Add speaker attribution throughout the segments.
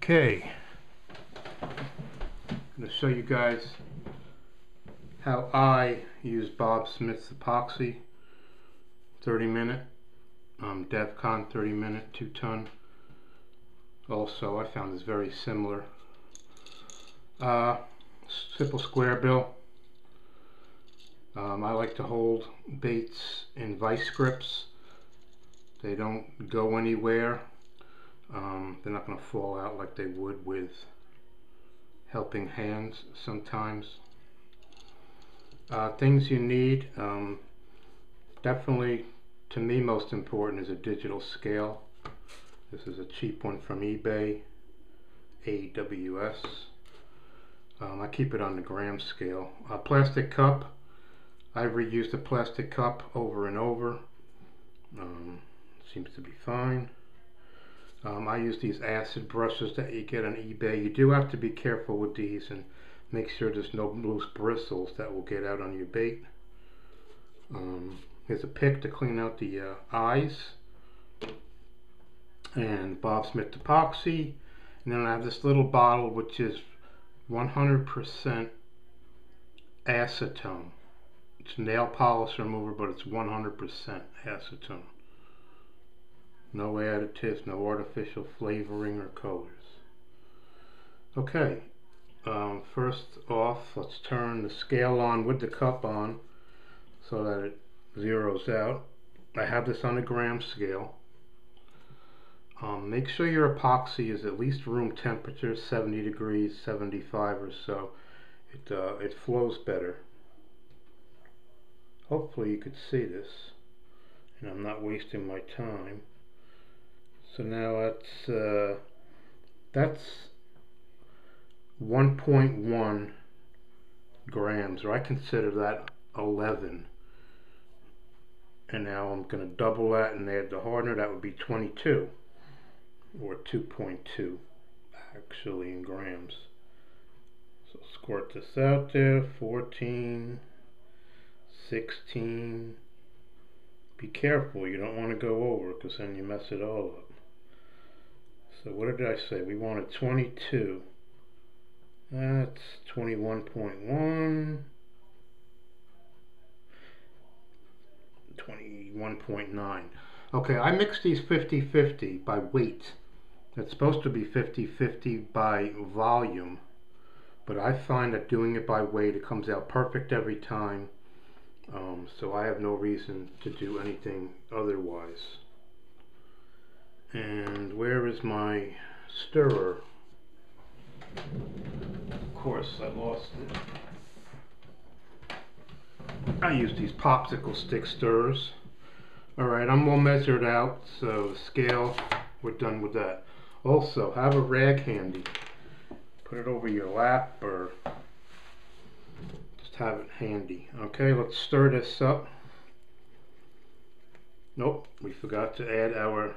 Speaker 1: Okay, I'm going to show you guys how I use Bob Smith's epoxy 30-minute, DevCon 30-minute 2-ton. Also, I found this very similar. Simple square bill. I like to hold baits in vice grips. They don't go anywhere. They're not going to fall out like they would with helping hands sometimes. Things you need, definitely to me most important is a digital scale. This is a cheap one from eBay, AWS. I keep it on the gram scale. A plastic cup. I've reused a plastic cup over and over. Seems to be fine. I use these acid brushes that you get on eBay. You do have to be careful with these and make sure there's no loose bristles that will get out on your bait. Here's a pick to clean out the eyes, and Bob Smith epoxy, and then I have this little bottle which is 100% acetone. It's nail polish remover, but it's 100% acetone. No additives, no artificial flavoring or colors. Okay, first off, let's turn the scale on with the cup on so that it zeroes out. I have this on a gram scale. Make sure your epoxy is at least room temperature, 70 degrees, 75 or so. It flows better. Hopefully you could see this and I'm not wasting my time. So now that's 1.1 grams, or I consider that 11. And now I'm going to double that and add the hardener. That would be 22, or 2.2 actually in grams. So squirt this out there. 14, 16. Be careful, you don't want to go over because then you mess it all up. So what did I say? We wanted 22. That's 21.1. 21.9. Okay, I mix these 50-50 by weight. It's supposed to be 50-50 by volume, but I find that doing it by weight, it comes out perfect every time. So I have no reason to do anything otherwise. And where is my stirrer? Of course, I lost it. I use these popsicle stick stirrers. Alright, I'm all measured out, so the scale, we're done with that. Also, have a rag handy. Put it over your lap or just have it handy. Okay, let's stir this up. Nope, we forgot to add our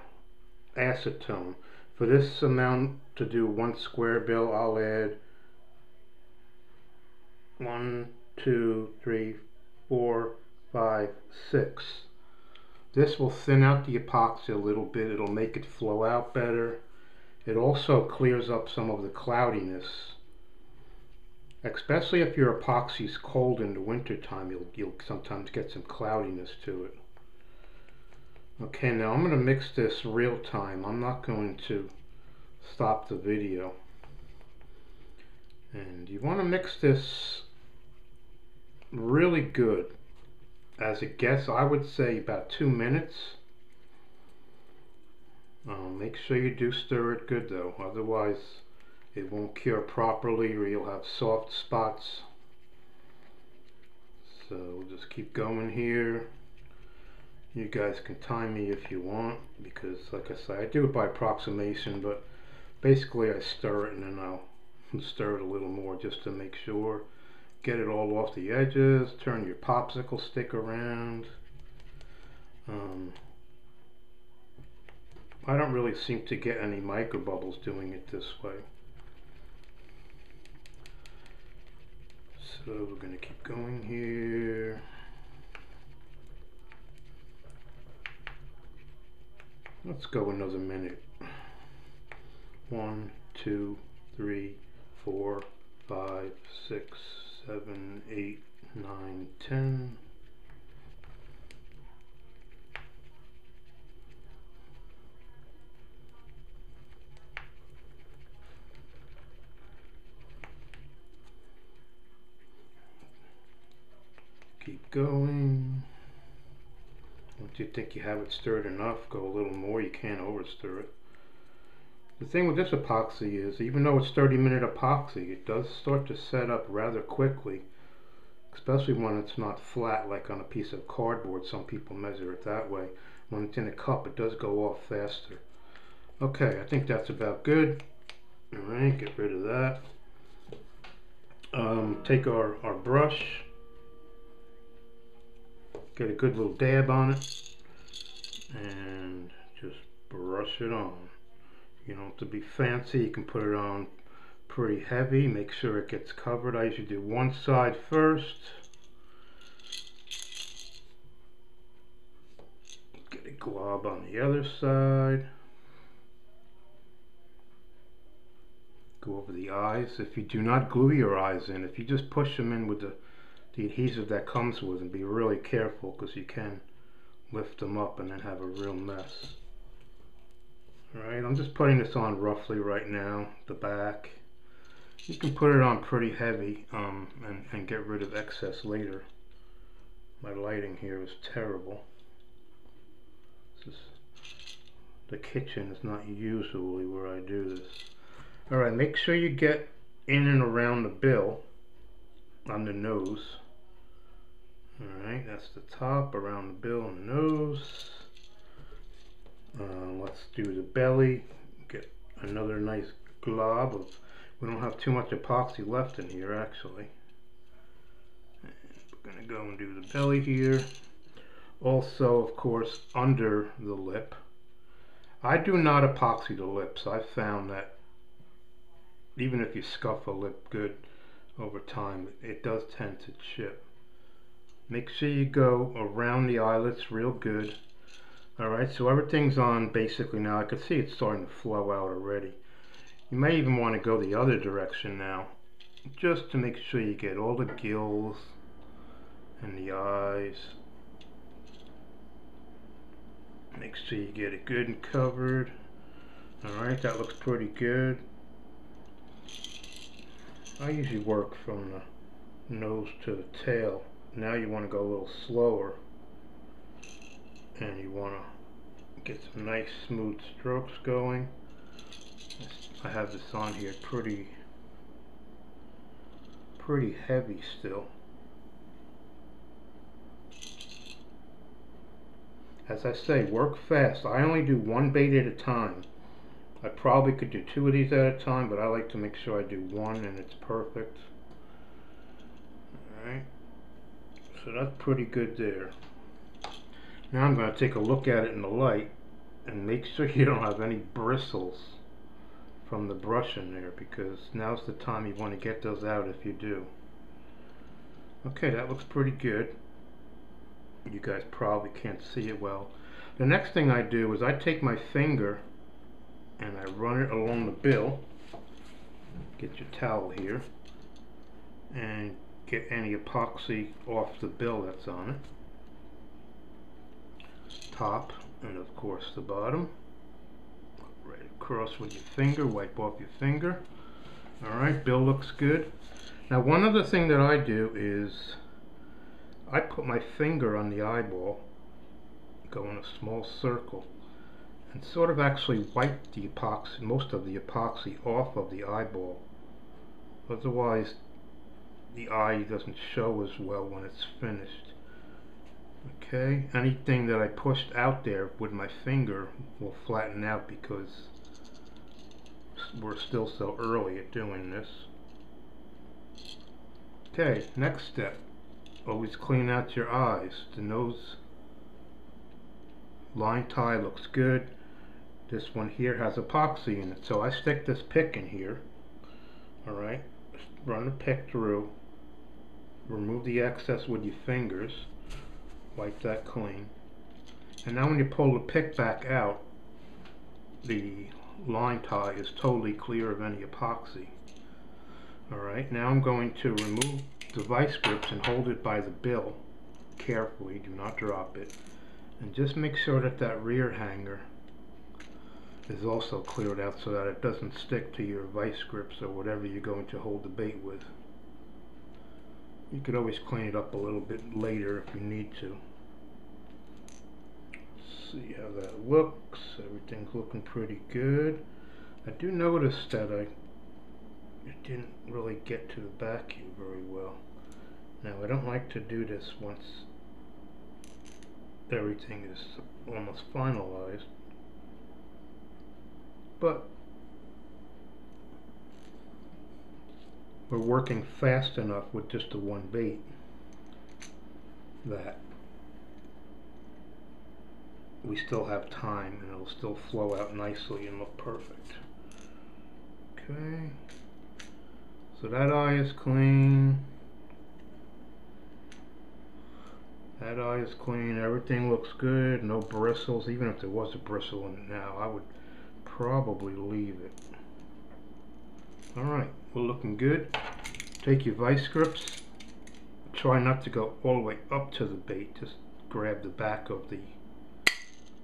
Speaker 1: acetone. For this amount to do 1 square bill, I'll add 1, 2, 3, 4, 5, 6. This will thin out the epoxy a little bit. It'll make it flow out better. It also clears up some of the cloudiness. Especially if your epoxy is cold in the winter time, you'll sometimes get some cloudiness to it. Okay, now I'm going to mix this real time. I'm not going to stop the video. And you want to mix this really good as it gets. I would say about 2 minutes. Make sure you do stir it good though, otherwise it won't cure properly or you'll have soft spots. So we'll just keep going here. You guys can time me if you want, because like I say, I do it by approximation, but basically I stir it and then I'll stir it a little more just to make sure. Get it all off the edges, turn your popsicle stick around. I don't really seem to get any micro bubbles doing it this way. So we're going to keep going here. Let's go another minute. 1, 2, 3, 4, 5, 6, 7, 8, 9, 10. Keep going. Once you think you have it stirred enough, go a little more. You can't over stir it. The thing with this epoxy is, even though it's 30-minute epoxy, it does start to set up rather quickly, especially when it's not flat like on a piece of cardboard. Some people measure it that way. When it's in a cup, it does go off faster. Okay, I think that's about good. Alright, get rid of that. Take our brush, get a good little dab on it, and just brush it on. You don't have to be fancy. You can put it on pretty heavy. Make sure it gets covered. I usually do one side first. Get a glob on the other side. Go over the eyes. If you do not glue your eyes in, if you just push them in with the adhesive that comes with them, be really careful because you can lift them up and then have a real mess. Alright, I'm just putting this on roughly right now, the back. You can put it on pretty heavy and get rid of excess later. My lighting here is terrible. The kitchen is not usually where I do this. Alright, make sure you get in and around the bill on the nose. Alright, that's the top, around the bill and the nose. Let's do the belly. Get another nice glob of, we don't have too much epoxy left in here actually. And we're going to go and do the belly here. Also, of course, under the lip. I do not epoxy the lips. I've found that even if you scuff a lip good over time, it does tend to chip. Make sure you go around the eyelets real good. Alright, so everything's on basically now. I can see it's starting to flow out already. You may even want to go the other direction now, just to make sure you get all the gills and the eyes. Make sure you get it good and covered. Alright, that looks pretty good. I usually work from the nose to the tail. Now you want to go a little slower, and you want to get some nice smooth strokes going. I have this on here pretty heavy still. As I say, work fast. I only do one bait at a time. I probably could do 2 of these at a time, but I like to make sure I do one and it's perfect. Alright, so that's pretty good there. Now I'm going to take a look at it in the light and make sure you don't have any bristles from the brush in there, because now's the time you want to get those out if you do. Okay, that looks pretty good. You guys probably can't see it well. The next thing I do is I take my finger and I run it along the bill. Get your towel here and get any epoxy off the bill that's on it. Top and of course the bottom. Right across with your finger, wipe off your finger. Alright, bill looks good. Now one other thing that I do is I put my finger on the eyeball, go in a small circle, and sort of actually wipe the epoxy, most of the epoxy off of the eyeball. Otherwise the eye doesn't show as well when it's finished. Okay, anything that I pushed out there with my finger will flatten out because we're still so early at doing this. Okay, next step. Always clean out your eyes. The nose line tie looks good. This one here has epoxy in it, so I stick this pick in here. Alright, run the pick through. Remove the excess with your fingers. Wipe that clean. And now when you pull the pick back out, the line tie is totally clear of any epoxy. Alright, now I'm going to remove the vice grips and hold it by the bill carefully, do not drop it, and just make sure that that rear hanger is also cleared out so that it doesn't stick to your vice grips or whatever you're going to hold the bait with. You could always clean it up a little bit later if you need to. See how that looks. Everything's looking pretty good. I do notice that it didn't really get to the vacuum very well. Now I don't like to do this once everything is almost finalized, but we're working fast enough with just the one bait that we still have time and it'll still flow out nicely and look perfect. Okay, so that eye is clean. That eye is clean, everything looks good, no bristles. Even if there was a bristle in it now, I would probably leave it. Alright, we're looking good. Take your vice grips, try not to go all the way up to the bait, just grab the back of the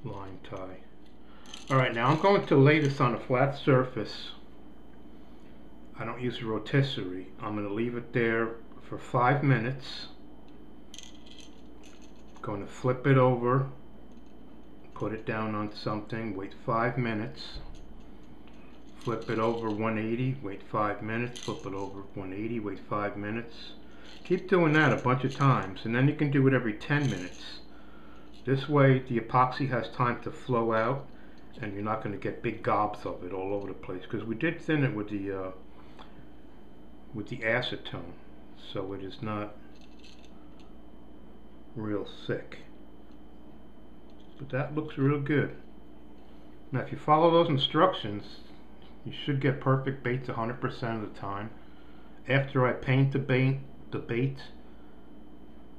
Speaker 1: line tie. Alright, now I'm going to lay this on a flat surface. I don't use a rotisserie. I'm going to leave it there for 5 minutes. Going to flip it over, put it down on something, wait 5 minutes, flip it over 180, wait 5 minutes, flip it over 180, wait 5 minutes. Keep doing that a bunch of times, and then you can do it every 10 minutes. This way the epoxy has time to flow out and you're not going to get big gobs of it all over the place, because we did thin it with the acetone, so it is not real thick. But that looks real good. Now if you follow those instructions, you should get perfect baits 100% of the time. After I paint the bait,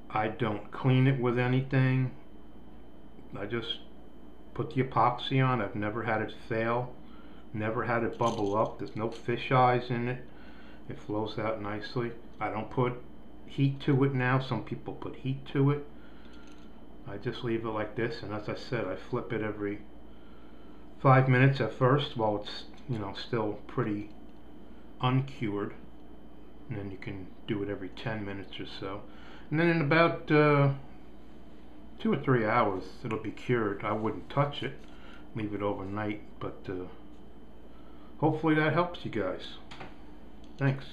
Speaker 1: I don't clean it with anything. I just put the epoxy on. I've never had it fail, never had it bubble up. There's no fish eyes in it. It flows out nicely. I don't put heat to it now. Some people put heat to it. I just leave it like this, and as I said, I flip it every 5 minutes at first while it's, still pretty uncured, and then you can do it every 10 minutes or so, and then in about 2 or 3 hours it'll be cured. I wouldn't touch it, leave it overnight, but hopefully that helps you guys. Thanks.